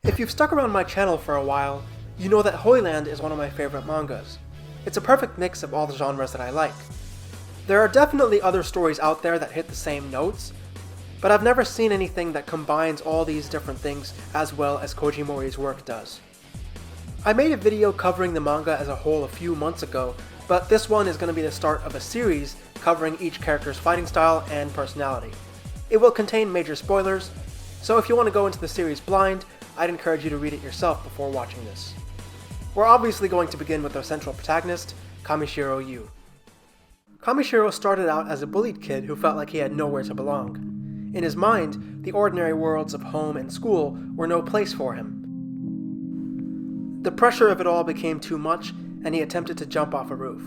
If you've stuck around my channel for a while, you know that Holyland is one of my favorite mangas. It's a perfect mix of all the genres that I like. There are definitely other stories out there that hit the same notes, but I've never seen anything that combines all these different things as well as Koji Mori's work does. I made a video covering the manga as a whole a few months ago, but this one is going to be the start of a series covering each character's fighting style and personality. It will contain major spoilers, so if you want to go into the series blind, I'd encourage you to read it yourself before watching this. We're obviously going to begin with our central protagonist, Kamishiro Yuu. Kamishiro started out as a bullied kid who felt like he had nowhere to belong. In his mind, the ordinary worlds of home and school were no place for him. The pressure of it all became too much, and he attempted to jump off a roof.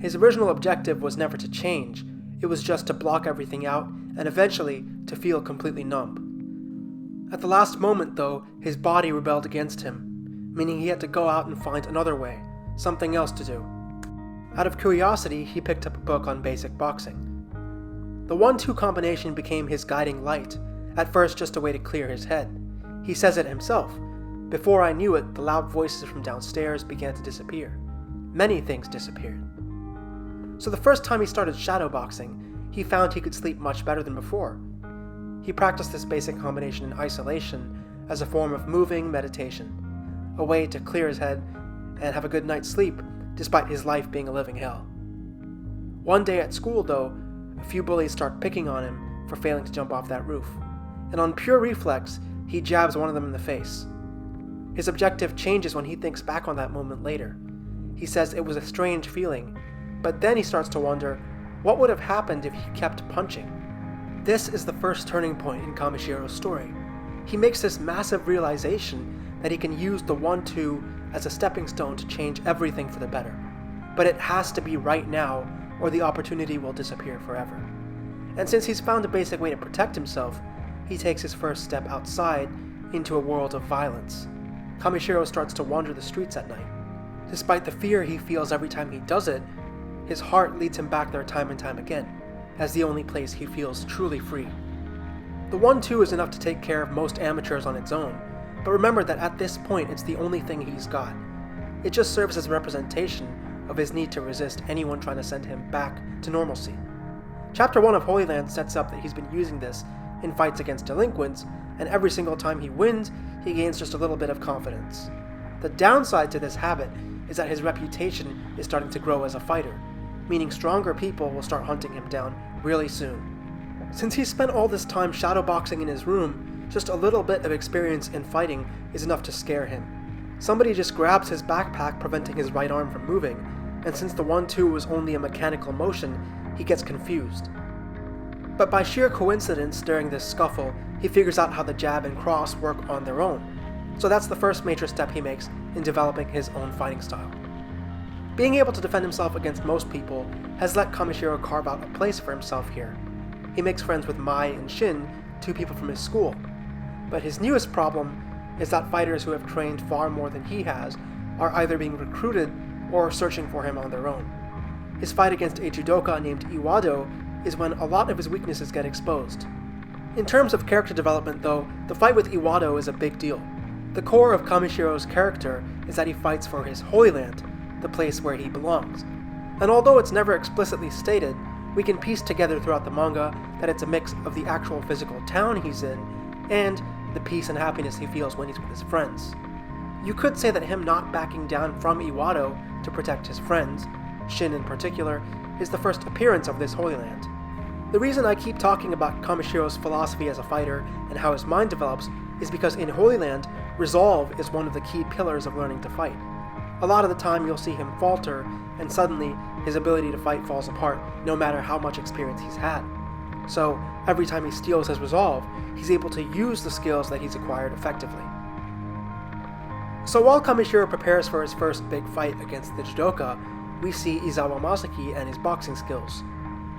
His original objective was never to change, it was just to block everything out, and eventually to feel completely numb. At the last moment, though, his body rebelled against him, meaning he had to go out and find another way, something else to do. Out of curiosity, he picked up a book on basic boxing. The 1-2 combination became his guiding light, at first just a way to clear his head. He says it himself. Before I knew it, the loud voices from downstairs began to disappear. Many things disappeared. So the first time he started shadowboxing, he found he could sleep much better than before. He practiced this basic combination in isolation as a form of moving meditation, a way to clear his head and have a good night's sleep despite his life being a living hell. One day at school, though, a few bullies start picking on him for failing to jump off that roof, and on pure reflex, he jabs one of them in the face. His objective changes when he thinks back on that moment later. He says it was a strange feeling, but then he starts to wonder what would have happened if he kept punching. This is the first turning point in Kamishiro's story. He makes this massive realization that he can use the 1-2 as a stepping stone to change everything for the better. But it has to be right now, or the opportunity will disappear forever. And since he's found a basic way to protect himself, he takes his first step outside into a world of violence. Kamishiro starts to wander the streets at night. Despite the fear he feels every time he does it, his heart leads him back there time and time again, as the only place he feels truly free. The 1-2 is enough to take care of most amateurs on its own, but remember that at this point it's the only thing he's got. It just serves as a representation of his need to resist anyone trying to send him back to normalcy. Chapter 1 of Holyland sets up that he's been using this in fights against delinquents, and every single time he wins, he gains just a little bit of confidence. The downside to this habit is that his reputation is starting to grow as a fighter, meaning stronger people will start hunting him down really soon. Since he spent all this time shadowboxing in his room, just a little bit of experience in fighting is enough to scare him. Somebody just grabs his backpack, preventing his right arm from moving, and since the 1-2 was only a mechanical motion, he gets confused. But by sheer coincidence during this scuffle, he figures out how the jab and cross work on their own. So that's the first major step he makes in developing his own fighting style. Being able to defend himself against most people has let Kamishiro carve out a place for himself here. He makes friends with Mai and Shin, 2 people from his school. But his newest problem is that fighters who have trained far more than he has are either being recruited or searching for him on their own. His fight against a judoka named Iwado is when a lot of his weaknesses get exposed. In terms of character development, though, the fight with Iwado is a big deal. The core of Kamishiro's character is that he fights for his Holyland, the place where he belongs. And although it's never explicitly stated, we can piece together throughout the manga that it's a mix of the actual physical town he's in and the peace and happiness he feels when he's with his friends. You could say that him not backing down from Iwado to protect his friends, Shin in particular, is the first appearance of this Holyland. The reason I keep talking about Kamishiro's philosophy as a fighter and how his mind develops is because in Holyland, resolve is one of the key pillars of learning to fight. A lot of the time you'll see him falter, and suddenly his ability to fight falls apart no matter how much experience he's had. So every time he steals his resolve, he's able to use the skills that he's acquired effectively. So while Kamishiro prepares for his first big fight against the judoka, we see Yazawa Masaki and his boxing skills.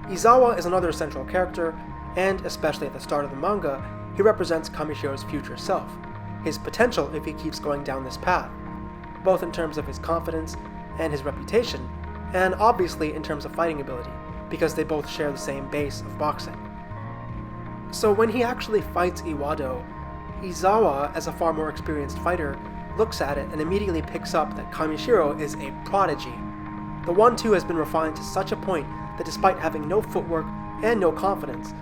Yazawa is another central character, and especially at the start of the manga, he represents Kamishiro's future self, his potential if he keeps going down this path, both in terms of his confidence and his reputation, and obviously in terms of fighting ability, because they both share the same base of boxing. So when he actually fights Iwado, Yazawa, as a far more experienced fighter, looks at it and immediately picks up that Kamishiro is a prodigy. The 1-2 has been refined to such a point that despite having no footwork and no confidence,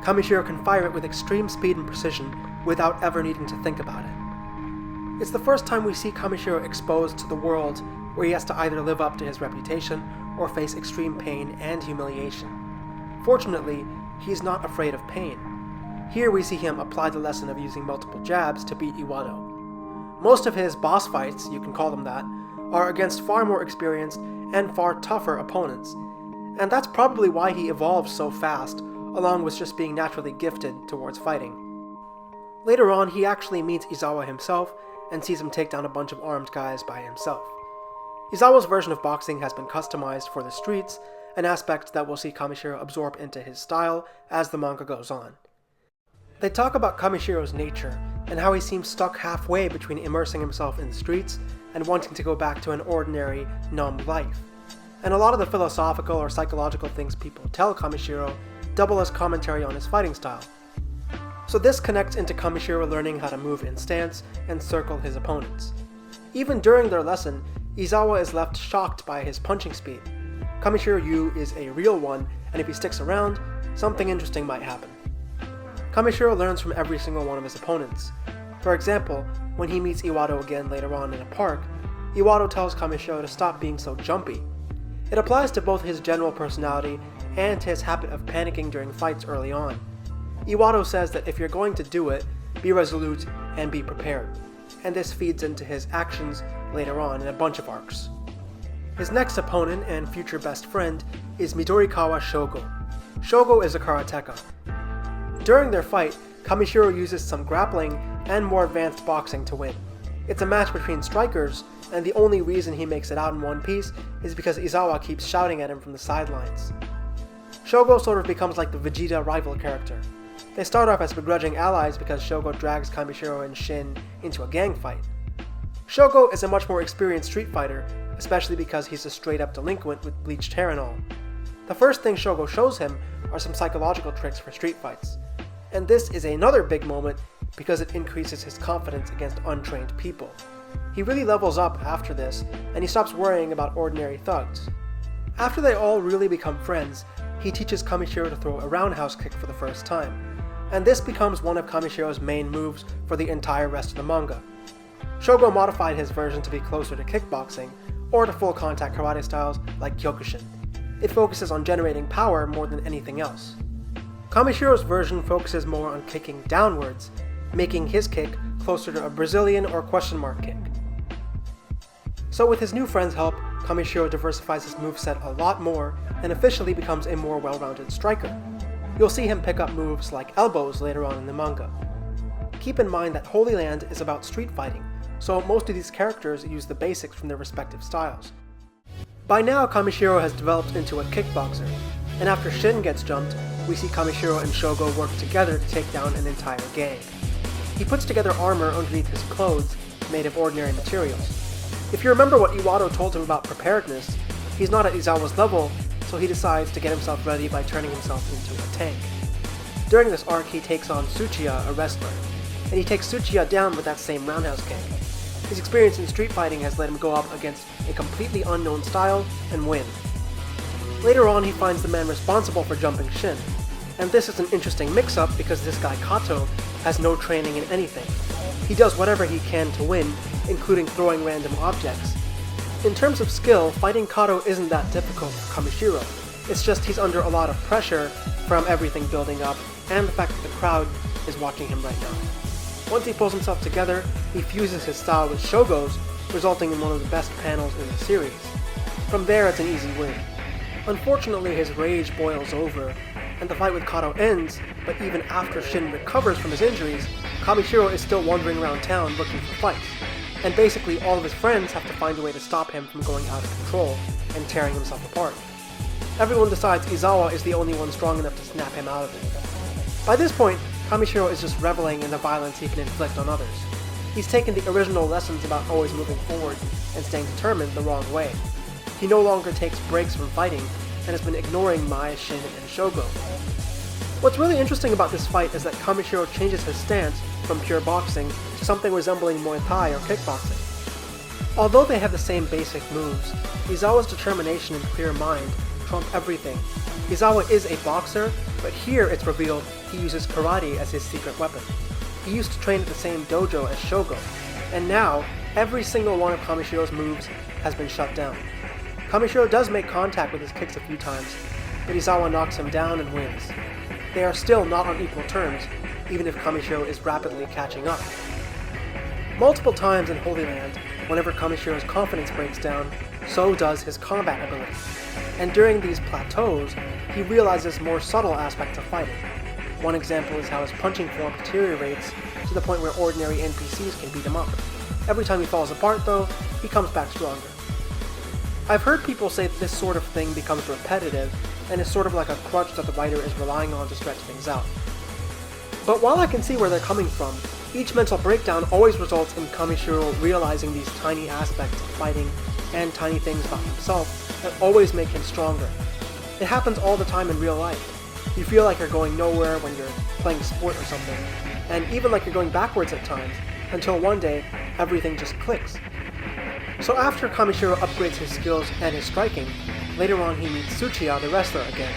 Kamishiro can fire it with extreme speed and precision without ever needing to think about it. It's the first time we see Kamishiro exposed to the world where he has to either live up to his reputation or face extreme pain and humiliation. Fortunately, he is not afraid of pain. Here we see him apply the lesson of using multiple jabs to beat Iwado. Most of his boss fights, you can call them that, are against far more experienced and far tougher opponents, and that's probably why he evolves so fast, along with just being naturally gifted towards fighting. Later on, he actually meets Yazawa himself and sees him take down a bunch of armed guys by himself. Yazawa's version of boxing has been customized for the streets, an aspect that we'll see Kamishiro absorb into his style as the manga goes on. They talk about Kamishiro's nature, and how he seems stuck halfway between immersing himself in the streets and wanting to go back to an ordinary, numb life. And a lot of the philosophical or psychological things people tell Kamishiro double as commentary on his fighting style. So this connects into Kamishiro learning how to move in stance and circle his opponents. Even during their lesson, Yazawa is left shocked by his punching speed. Kamishiro Yuu is a real one, and if he sticks around, something interesting might happen. Kamishiro learns from every single one of his opponents. For example, when he meets Iwado again later on in a park, Iwado tells Kamishiro to stop being so jumpy. It applies to both his general personality and his habit of panicking during fights early on. Iwado says that if you're going to do it, be resolute and be prepared, and this feeds into his actions later on in a bunch of arcs. His next opponent and future best friend is Midorikawa Shogo. Shogo is a karateka. During their fight, Kamishiro uses some grappling and more advanced boxing to win. It's a match between strikers, and the only reason he makes it out in one piece is because Yazawa keeps shouting at him from the sidelines. Shogo sort of becomes like the Vegeta rival character. They start off as begrudging allies because Shogo drags Kamishiro and Shin into a gang fight. Shogo is a much more experienced street fighter, especially because he's a straight-up delinquent with bleached hair and all. The first thing Shogo shows him are some psychological tricks for street fights. And this is another big moment because it increases his confidence against untrained people. He really levels up after this, and he stops worrying about ordinary thugs. After they all really become friends, he teaches Kamishiro to throw a roundhouse kick for the first time, and this becomes one of Kamishiro's main moves for the entire rest of the manga. Shogo modified his version to be closer to kickboxing, or to full contact karate styles like Kyokushin. It focuses on generating power more than anything else. Kamishiro's version focuses more on kicking downwards, making his kick closer to a Brazilian or question mark kick. So with his new friend's help, Kamishiro diversifies his moveset a lot more and officially becomes a more well-rounded striker. You'll see him pick up moves like elbows later on in the manga. Keep in mind that Holyland is about street fighting, so most of these characters use the basics from their respective styles. By now, Kamishiro has developed into a kickboxer, and after Shin gets jumped, we see Kamishiro and Shogo work together to take down an entire gang. He puts together armor underneath his clothes, made of ordinary materials. If you remember what Iwado told him about preparedness, he's not at Izawa's level, so he decides to get himself ready by turning himself into a tank. During this arc, he takes on Tsuchiya, a wrestler, and he takes Tsuchiya down with that same roundhouse kick. His experience in street fighting has let him go up against a completely unknown style and win. Later on, he finds the man responsible for jumping Shin, and this is an interesting mix-up because this guy Kato has no training in anything. He does whatever he can to win, including throwing random objects. In terms of skill, fighting Kato isn't that difficult for Kamishiro. It's just he's under a lot of pressure from everything building up and the fact that the crowd is watching him right now. Once he pulls himself together, he fuses his style with Shogo's, resulting in one of the best panels in the series. From there, it's an easy win. Unfortunately, his rage boils over, and the fight with Kato ends, but even after Shin recovers from his injuries, Kamishiro is still wandering around town looking for fights, and basically all of his friends have to find a way to stop him from going out of control and tearing himself apart. Everyone decides Yazawa is the only one strong enough to snap him out of it. By this point, Kamishiro is just reveling in the violence he can inflict on others. He's taken the original lessons about always moving forward and staying determined the wrong way. He no longer takes breaks from fighting and has been ignoring Mai, Shin, and Shogo. What's really interesting about this fight is that Kamishiro changes his stance from pure boxing to something resembling Muay Thai or kickboxing. Although they have the same basic moves, Yazawa's determination and clear mind trump everything. Yazawa is a boxer, but here it's revealed he uses karate as his secret weapon. He used to train at the same dojo as Shogo, and now every single one of Kamishiro's moves has been shut down. Kamishiro does make contact with his kicks a few times, but Yazawa knocks him down and wins. They are still not on equal terms, even if Kamishiro is rapidly catching up. Multiple times in Holyland, whenever Kamishiro's confidence breaks down, so does his combat ability. And during these plateaus, he realizes more subtle aspects of fighting. One example is how his punching form deteriorates to the point where ordinary NPCs can beat him up. Every time he falls apart, though, he comes back stronger. I've heard people say that this sort of thing becomes repetitive, and is sort of like a crutch that the writer is relying on to stretch things out. But while I can see where they're coming from, each mental breakdown always results in Kamishiro realizing these tiny aspects of fighting and tiny things about himself that always make him stronger. It happens all the time in real life. You feel like you're going nowhere when you're playing sport or something, and even like you're going backwards at times, until one day, everything just clicks. So after Kamishiro upgrades his skills and his striking, later on he meets Tsuchiya the wrestler again.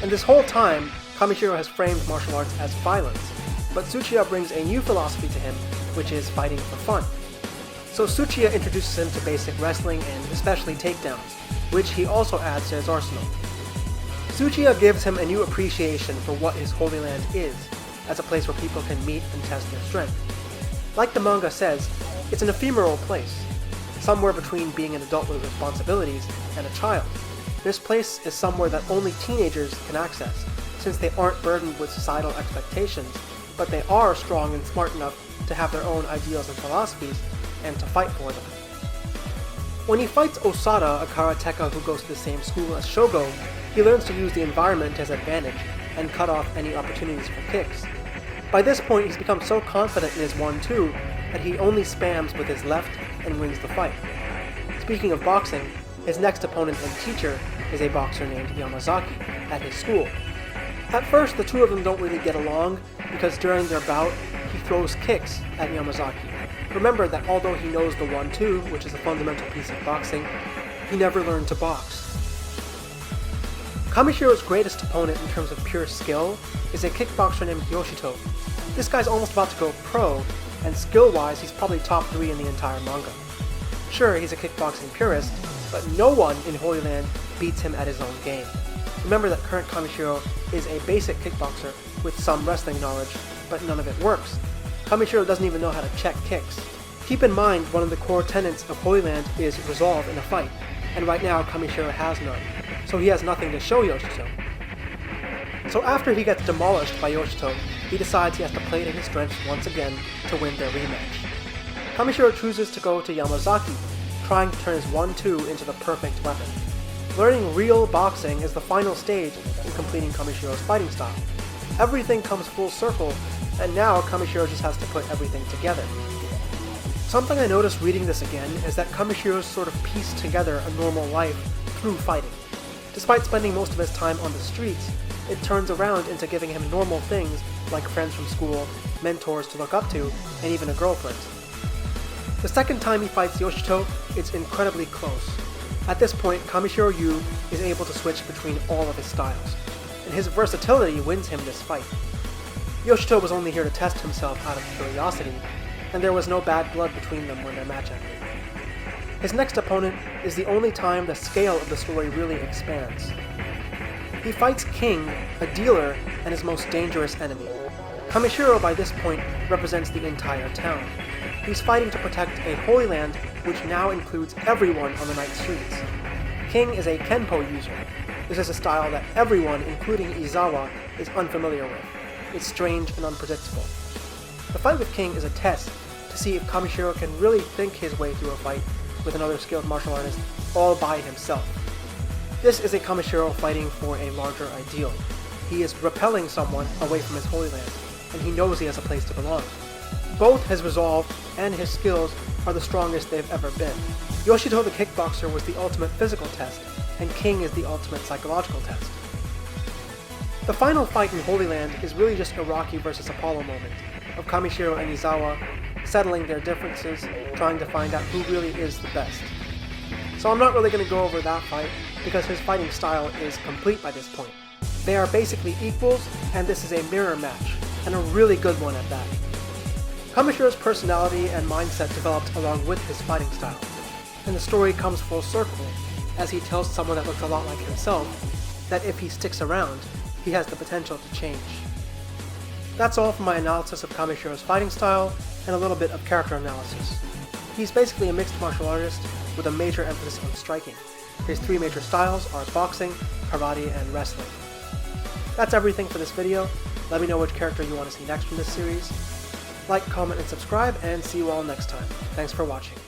And this whole time, Kamishiro has framed martial arts as violence, but Tsuchiya brings a new philosophy to him, which is fighting for fun. So Tsuchiya introduces him to basic wrestling and especially takedowns, which he also adds to his arsenal. Tsuchiya gives him a new appreciation for what his Holyland is, as a place where people can meet and test their strength. Like the manga says, it's an ephemeral place, somewhere between being an adult with responsibilities and a child. This place is somewhere that only teenagers can access, since they aren't burdened with societal expectations, but they are strong and smart enough to have their own ideals and philosophies, and to fight for them. When he fights Osada, a karateka who goes to the same school as Shogo, he learns to use the environment to his advantage, and cut off any opportunities for kicks. By this point, he's become so confident in his 1-2 that he only spams with his left and wins the fight. Speaking of boxing, his next opponent and teacher is a boxer named Yamazaki at his school. At first, the two of them don't really get along because during their bout, he throws kicks at Yamazaki. Remember that although he knows the 1-2, which is a fundamental piece of boxing, he never learned to box. Kamishiro's greatest opponent in terms of pure skill is a kickboxer named Yoshito. This guy's almost about to go pro, and skill-wise he's probably top 3 in the entire manga. Sure, he's a kickboxing purist, but no one in Holyland beats him at his own game. Remember that current Kamishiro is a basic kickboxer with some wrestling knowledge, but none of it works. Kamishiro doesn't even know how to check kicks. Keep in mind, one of the core tenets of Holyland is resolve in a fight, and right now Kamishiro has none, so he has nothing to show Yoshito. So after he gets demolished by Yoshito, he decides he has to play to his strengths once again to win their rematch. Kamishiro chooses to go to Yamazaki, trying to turn his 1-2 into the perfect weapon. Learning real boxing is the final stage in completing Kamishiro's fighting style. Everything comes full circle, and now Kamishiro just has to put everything together. Something I noticed reading this again is that Kamishiro's sort of pieced together a normal life through fighting. Despite spending most of his time on the streets, it turns around into giving him normal things like friends from school, mentors to look up to, and even a girlfriend. The second time he fights Yoshito, it's incredibly close. At this point, Kamishiro Yuu is able to switch between all of his styles, and his versatility wins him this fight. Yoshito was only here to test himself out of curiosity, and there was no bad blood between them when their match ended. His next opponent is the only time the scale of the story really expands. He fights King, a dealer, and his most dangerous enemy. Kamishiro by this point represents the entire town. He's fighting to protect a Holyland which now includes everyone on the night streets. King is a Kenpo user. This is a style that everyone, including Yazawa, is unfamiliar with. It's strange and unpredictable. The fight with King is a test to see if Kamishiro can really think his way through a fight with another skilled martial artist all by himself. This is a Kamishiro fighting for a larger ideal. He is repelling someone away from his Holyland, and he knows he has a place to belong. Both his resolve and his skills are the strongest they've ever been. Yoshito the kickboxer was the ultimate physical test, and King is the ultimate psychological test. The final fight in Holyland is really just a Rocky versus Apollo moment. of Kamishiro and Yazawa settling their differences, trying to find out who really is the best. So I'm not really going to go over that fight, because his fighting style is complete by this point. They are basically equals, and this is a mirror match, and a really good one at that. Kamishiro's personality and mindset developed along with his fighting style, and the story comes full circle as he tells someone that looks a lot like himself that if he sticks around, he has the potential to change. That's all for my analysis of Kamishiro's fighting style and a little bit of character analysis. He's basically a mixed martial artist with a major emphasis on striking. His three major styles are boxing, karate, and wrestling. That's everything for this video. Let me know which character you want to see next from this series. Like, comment, and subscribe, and see you all next time. Thanks for watching.